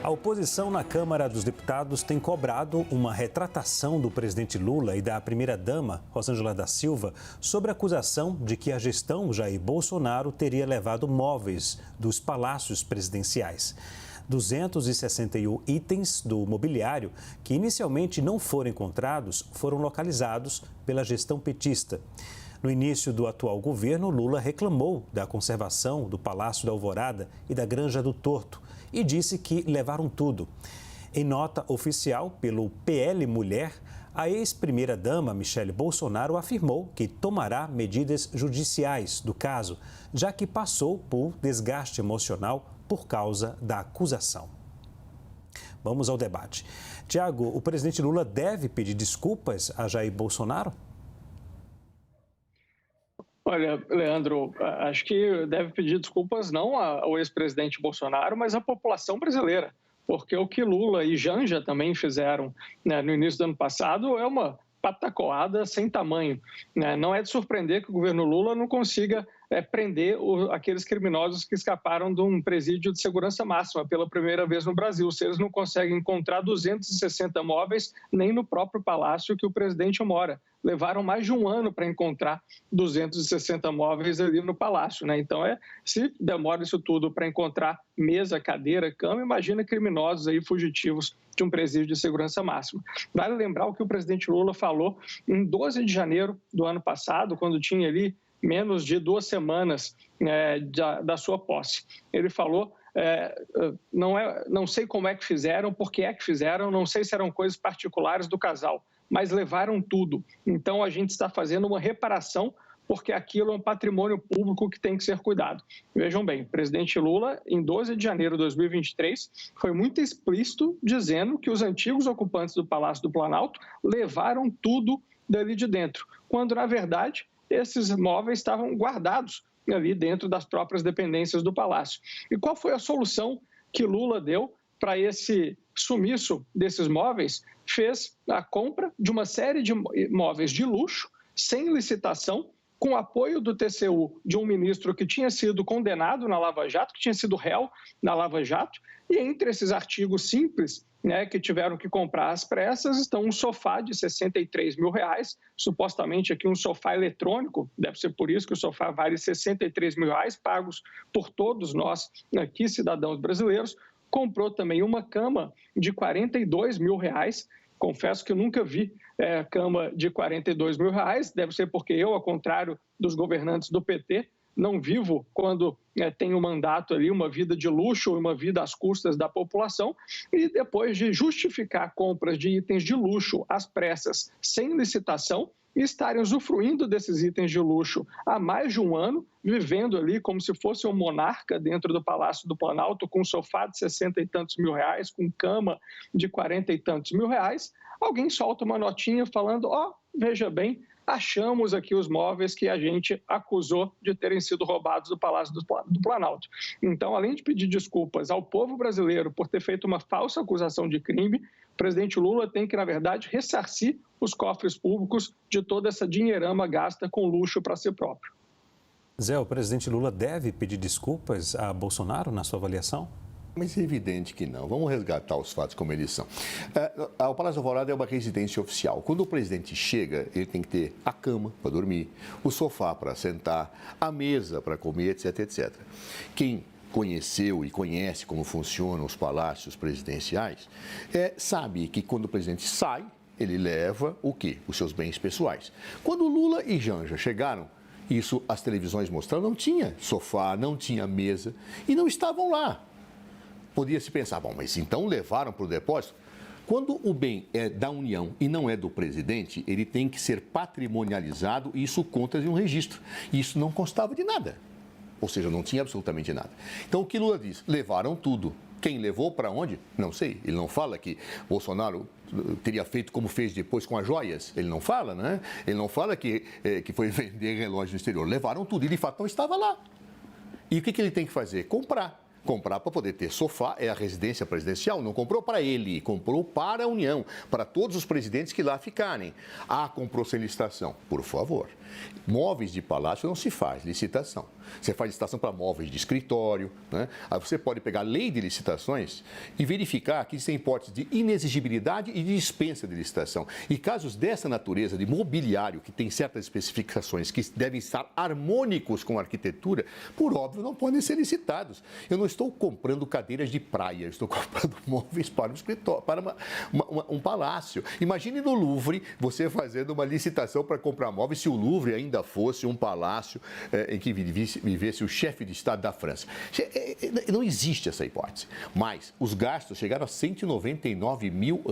A oposição na Câmara dos Deputados tem cobrado uma retratação do presidente Lula e da primeira-dama, Rosângela da Silva, sobre a acusação de que a gestão Jair Bolsonaro teria levado móveis dos palácios presidenciais. 261 itens do mobiliário que inicialmente não foram encontrados foram localizados pela gestão petista. No início do atual governo, Lula reclamou da conservação do Palácio da Alvorada e da Granja do Torto e disse que levaram tudo. Em nota oficial pelo PL Mulher, a ex-primeira-dama Michele Bolsonaro afirmou que tomará medidas judiciais do caso, já que passou por desgaste emocional por causa da acusação. Vamos ao debate. Tiago, o presidente Lula deve pedir desculpas a Jair Bolsonaro? Olha, Leandro, acho que deve pedir desculpas não ao ex-presidente Bolsonaro, mas à população brasileira, porque o que Lula e Janja também fizeram, né, no início do ano passado é uma patacoada sem tamanho, né? Não é de surpreender que o governo Lula não consiga prender aqueles criminosos que escaparam de um presídio de segurança máxima pela primeira vez no Brasil. Se eles não conseguem encontrar 260 móveis nem no próprio palácio que o presidente mora. Levaram mais de um ano para encontrar 260 móveis ali no palácio, né? Então, se demora isso tudo para encontrar mesa, cadeira, cama, imagina criminosos aí fugitivos de um presídio de segurança máxima. Vale lembrar o que o presidente Lula falou em 12 de janeiro do ano passado, quando tinha ali menos de 2 semanas da sua posse. Ele falou, não sei como é que fizeram, por que é que fizeram, não sei se eram coisas particulares do casal, mas levaram tudo. Então, a gente está fazendo uma reparação porque aquilo é um patrimônio público que tem que ser cuidado. Vejam bem, o presidente Lula, em 12 de janeiro de 2023, foi muito explícito dizendo que os antigos ocupantes do Palácio do Planalto levaram tudo dali de dentro, quando, na verdade, esses móveis estavam guardados ali dentro das próprias dependências do Palácio. E qual foi a solução que Lula deu para esse sumiço desses móveis? Fez a compra de uma série de móveis de luxo, sem licitação, com apoio do TCU, de um ministro que tinha sido condenado na Lava Jato, que tinha sido réu na Lava Jato, e entre esses artigos simples, né, que tiveram que comprar às pressas, estão um sofá de R$63 mil, supostamente aqui um sofá eletrônico, deve ser por isso que o sofá vale R$63 mil, pagos por todos nós aqui, cidadãos brasileiros. Comprou também uma cama de R$42 mil, confesso que eu nunca vi cama de R$42 mil, deve ser porque eu, ao contrário dos governantes do PT, não vivo quando tenho um mandato ali, uma vida de luxo, uma vida às custas da população, e depois de justificar compras de itens de luxo às pressas, sem licitação, e estarem usufruindo desses itens de luxo há mais de um ano, vivendo ali como se fosse um monarca dentro do Palácio do Planalto, com um sofá de 60 e tantos mil reais, com cama de 40 e tantos mil reais, alguém solta uma notinha falando, veja bem, achamos aqui os móveis que a gente acusou de terem sido roubados do Palácio do Planalto. Então, além de pedir desculpas ao povo brasileiro por ter feito uma falsa acusação de crime, o presidente Lula tem que, na verdade, ressarcir os cofres públicos de toda essa dinheirama gasta com luxo para si próprio. Zé, o presidente Lula deve pedir desculpas a Bolsonaro, na sua avaliação? Mas é evidente que não. Vamos resgatar os fatos como eles são. O Palácio Alvorada é uma residência oficial. Quando o presidente chega, ele tem que ter a cama para dormir, o sofá para sentar, a mesa para comer, etc, etc. Quem conheceu e conhece como funcionam os palácios presidenciais, sabe que quando o presidente sai, ele leva o quê? Os seus bens pessoais. Quando Lula e Janja chegaram, isso as televisões mostraram, não tinha sofá, não tinha mesa e não estavam lá. Podia-se pensar, mas então levaram para o depósito? Quando o bem é da União e não é do presidente, ele tem que ser patrimonializado e isso conta de um registro. E isso não constava de nada. Ou seja, não tinha absolutamente nada. Então, o que Lula diz? Levaram tudo. Quem levou para onde? Não sei. Ele não fala que Bolsonaro teria feito como fez depois com as joias. Ele não fala, né? Ele não fala que foi vender relógio no exterior. Levaram tudo. E, de fato, não estava lá. E o que ele tem que fazer? Comprar. Comprar para poder ter sofá é a residência presidencial. Não comprou para ele, comprou para a União, para todos os presidentes que lá ficarem. Ah, comprou sem licitação. Por favor. Móveis de palácio não se faz licitação. Você faz licitação para móveis de escritório, né? Aí você pode pegar a lei de licitações e verificar que existem hipóteses de inexigibilidade e de dispensa de licitação. E casos dessa natureza, de mobiliário, que tem certas especificações que devem estar harmônicos com a arquitetura, por óbvio, não podem ser licitados. Eu não estou comprando cadeiras de praia, eu estou comprando móveis para um escritório, para um palácio. Imagine no Louvre você fazendo uma licitação para comprar móveis se o Louvre ainda fosse um palácio em que vivesse o chefe de Estado da França. Não existe essa hipótese. Mas os gastos chegaram a R$199 mil.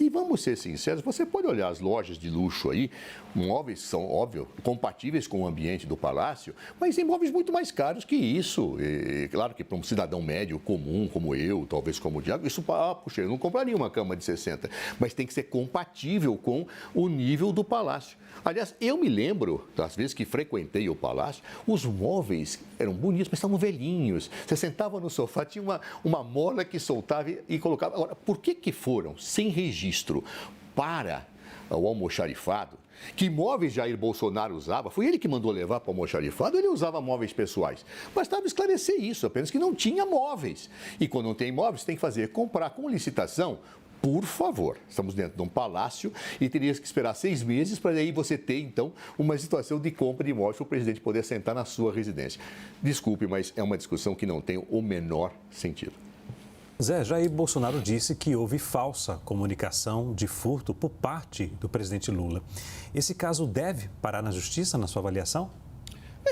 E vamos ser sinceros, você pode olhar as lojas de luxo aí, móveis são, óbvio, compatíveis com o ambiente do palácio, mas tem móveis muito mais caros que isso. E, claro que para um cidadão médio comum, como eu, talvez como o Diago, isso, puxa, eu não compraria uma cama de 60, mas tem que ser compatível com o nível do palácio. Aliás, eu me lembro, das vezes que frequentei o palácio, os móveis eram bonitos, mas estavam velhinhos. Você sentava no sofá, tinha uma mola que soltava e colocava. Agora, por que foram sem registro para o almoxarifado? Que móveis Jair Bolsonaro usava? Foi ele que mandou levar para o almoxarifado ou ele usava móveis pessoais? Bastava esclarecer isso, apenas que não tinha móveis. E quando não tem móveis, tem que comprar com licitação. Por favor, estamos dentro de um palácio e teria que esperar 6 meses para aí você ter, então, uma situação de compra de imóveis para o presidente poder sentar na sua residência. Desculpe, mas é uma discussão que não tem o menor sentido. Zé, Jair Bolsonaro disse que houve falsa comunicação de furto por parte do presidente Lula. Esse caso deve parar na justiça, na sua avaliação?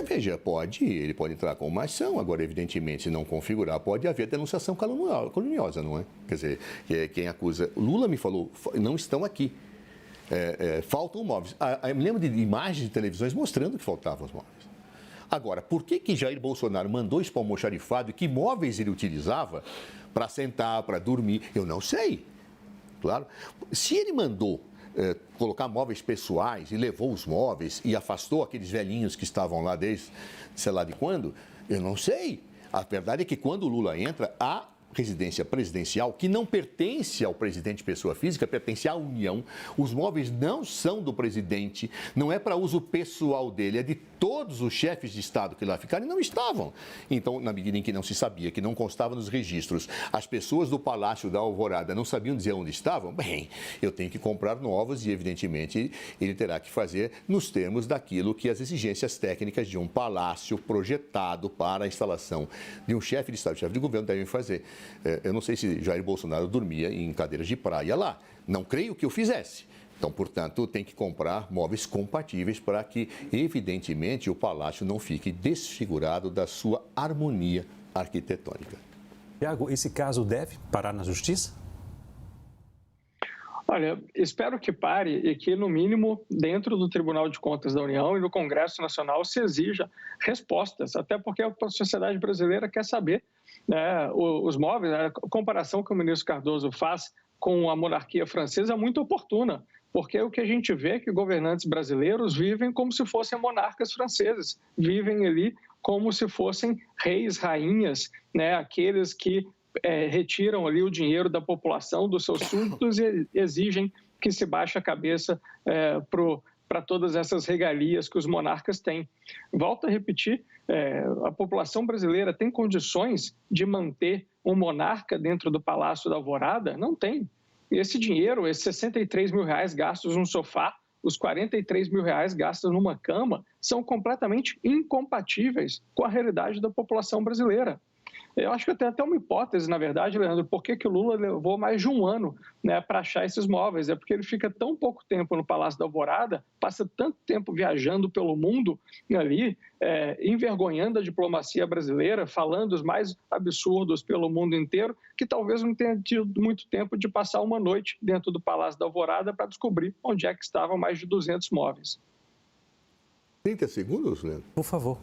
Veja, ele pode entrar com uma ação, agora, evidentemente, se não configurar, pode haver denunciação caluniosa, não é? Quer dizer, quem acusa... Lula me falou, não estão aqui, faltam móveis. Eu me lembro de imagens de televisões mostrando que faltavam os móveis. Agora, por que Jair Bolsonaro mandou isso para o almoxarifado e que móveis ele utilizava para sentar, para dormir? Eu não sei. Claro. Se ele mandou colocar móveis pessoais e levou os móveis e afastou aqueles velhinhos que estavam lá desde sei lá de quando, eu não sei. A verdade é que quando o Lula entra, a residência presidencial, que não pertence ao presidente pessoa física, pertence à União. Os móveis não são do presidente, não é para uso pessoal dele, é de todos os chefes de Estado que lá ficaram e não estavam. Então, na medida em que não se sabia, que não constava nos registros, as pessoas do Palácio da Alvorada não sabiam dizer onde estavam, bem, eu tenho que comprar novos e, evidentemente, ele terá que fazer nos termos daquilo que as exigências técnicas de um palácio projetado para a instalação de um chefe de Estado, chefe de governo devem fazer. Eu não sei se Jair Bolsonaro dormia em cadeiras de praia lá. Não creio que o fizesse. Então, portanto, tem que comprar móveis compatíveis para que, evidentemente, o palácio não fique desfigurado da sua harmonia arquitetônica. Tiago, esse caso deve parar na justiça? Olha, espero que pare e que, no mínimo, dentro do Tribunal de Contas da União e do Congresso Nacional se exija respostas, até porque a sociedade brasileira quer saber, né, os móveis. A comparação que o ministro Cardoso faz com a monarquia francesa é muito oportuna, porque o que a gente vê é que governantes brasileiros vivem como se fossem monarcas franceses, vivem ali como se fossem reis, rainhas, né, aqueles que retiram ali o dinheiro da população, dos seus súditos e exigem que se baixe a cabeça para todas essas regalias que os monarcas têm. Volto a repetir, a população brasileira tem condições de manter um monarca dentro do Palácio da Alvorada? Não tem. E esse dinheiro, esses R$63 mil gastos num sofá, os R$43 mil gastos numa cama, são completamente incompatíveis com a realidade da população brasileira. Eu acho que tem até uma hipótese, na verdade, Leandro, por que o Lula levou mais de um ano, né, para achar esses móveis. É porque ele fica tão pouco tempo no Palácio da Alvorada, passa tanto tempo viajando pelo mundo ali, envergonhando a diplomacia brasileira, falando os mais absurdos pelo mundo inteiro, que talvez não tenha tido muito tempo de passar uma noite dentro do Palácio da Alvorada para descobrir onde é que estavam mais de 200 móveis. 30 segundos, Leandro? Por favor.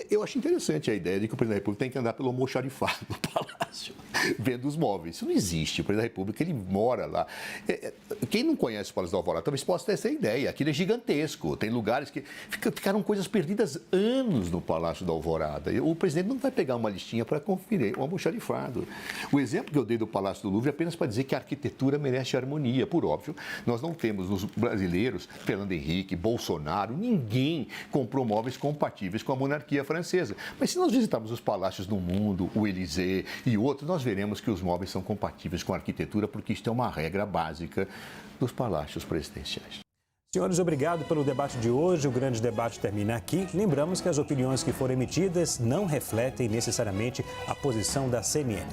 Eu acho interessante a ideia de que o presidente da República tem que andar pelo almoxarifado do palácio, vendo os móveis. Isso não existe. O presidente da República, ele mora lá. Quem não conhece o Palácio da Alvorada talvez possa ter essa ideia. Aquilo é gigantesco. Tem lugares que ficaram coisas perdidas anos no Palácio da Alvorada. O presidente não vai pegar uma listinha para conferir um almoxarifado. O exemplo que eu dei do Palácio do Louvre é apenas para dizer que a arquitetura merece harmonia. Por óbvio, nós não temos nos brasileiros, Fernando Henrique, Bolsonaro, ninguém comprou móveis compatíveis com a monarquia francesa. Mas se nós visitarmos os palácios no mundo, o Élysée e outros, nós veremos que os móveis são compatíveis com a arquitetura, porque isto é uma regra básica dos palácios presidenciais. Senhores, obrigado pelo debate de hoje. O grande debate termina aqui. Lembramos que as opiniões que foram emitidas não refletem necessariamente a posição da CNN.